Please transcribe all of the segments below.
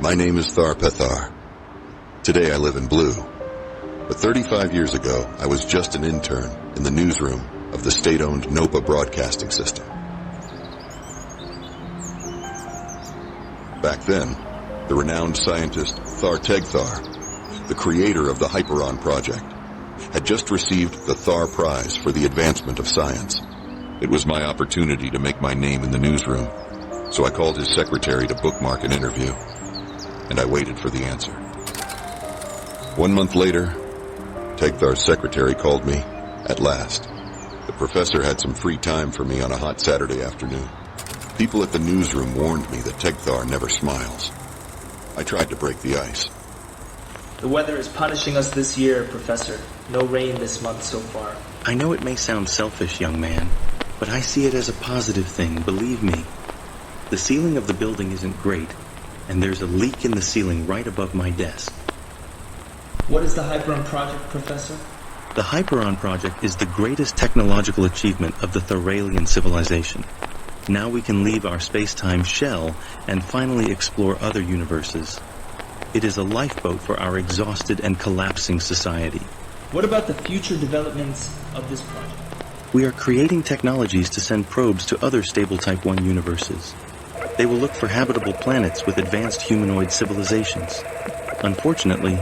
My name is Thar Pethar. Today I live in blue. But 35 years ago, I was just an intern in the newsroom of the state-owned NOPA broadcasting system. Back then, the renowned scientist Thar Tegthar, the creator of the Hyperon Project, had just received the Thar Prize for the advancement of science. It was my opportunity to make my name in the newsroom, so I called his secretary to bookmark an interview, and I waited for the answer. 1 month later, Tegthar's secretary called me, at last. The professor had some free time for me on a hot Saturday afternoon. People at the newsroom warned me that Tegthar never smiles. I tried to break the ice. The weather is punishing us this year, Professor. No rain this month so far. I know it may sound selfish, young man, but I see it as a positive thing, believe me. The ceiling of the building isn't great, and there's a leak in the ceiling right above my desk. What is the Hyperon Project, Professor? The Hyperon Project is the greatest technological achievement of the Tharalian civilization. Now we can leave our space-time shell and finally explore other universes. It is a lifeboat for our exhausted and collapsing society. What about the future developments of this project? We are creating technologies to send probes to other stable Type 1 universes. They will look for habitable planets with advanced humanoid civilizations. Unfortunately,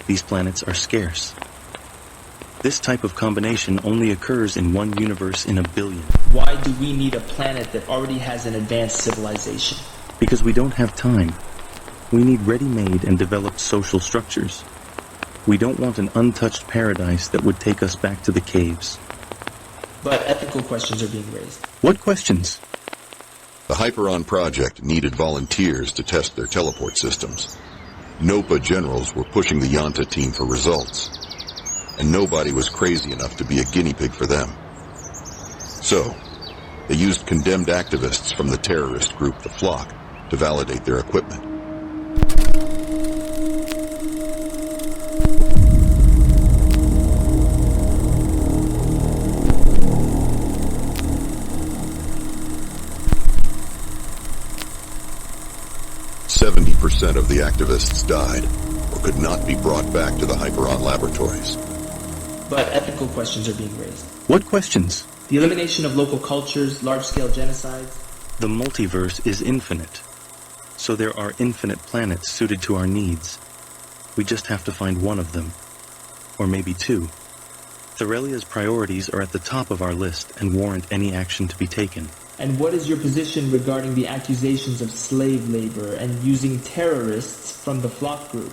these planets are scarce. This type of combination only occurs in one universe in a billion. Why do we need a planet that already has an advanced civilization? Because we don't have time. We need ready-made and developed social structures. We don't want an untouched paradise that would take us back to the caves. But ethical questions are being raised. What questions? The Hyperon Project needed volunteers to test their teleport systems. NOPA generals were pushing the Yanta team for results, and nobody was crazy enough to be a guinea pig for them. So, they used condemned activists from the terrorist group The Flock to validate their equipment. % of the activists died or could not be brought back to the Hyperon laboratories. But ethical questions are being raised. What questions? The elimination of local cultures, large-scale genocides. The multiverse is infinite, so there are infinite planets suited to our needs. We just have to find one of them, or maybe two. Tharalia's priorities are at the top of our list and warrant any action to be taken. And what is your position regarding the accusations of slave labor and using terrorists from the Flock group?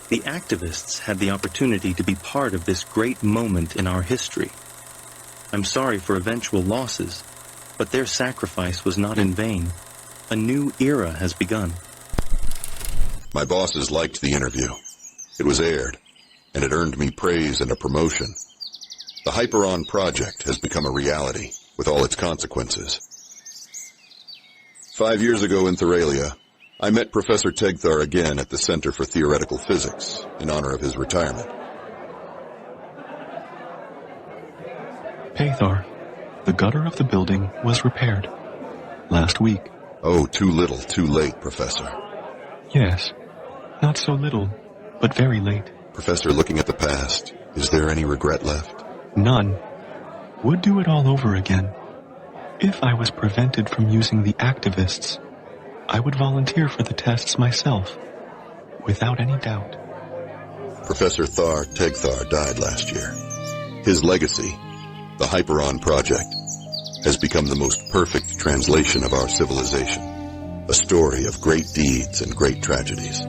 The activists had the opportunity to be part of this great moment in our history. I'm sorry for eventual losses, but their sacrifice was not in vain. A new era has begun. My bosses liked the interview. It was aired, and it earned me praise and a promotion. The Hyperon Project has become a reality, with all its consequences. 5 years ago in Tharalia, I met Professor Tegthar again at the Center for Theoretical Physics in honor of his retirement. Pethar, the gutter of the building was repaired last week. Oh, too little, too late, Professor. Yes, not so little, but very late. Professor, looking at the past, is there any regret left? None. Would do it all over again. If I was prevented from using the activists, I would volunteer for the tests myself, without any doubt. Professor Thar Tegthar died last year. His legacy, the Hyperon Project, has become the most perfect translation of our civilization, a story of great deeds and great tragedies.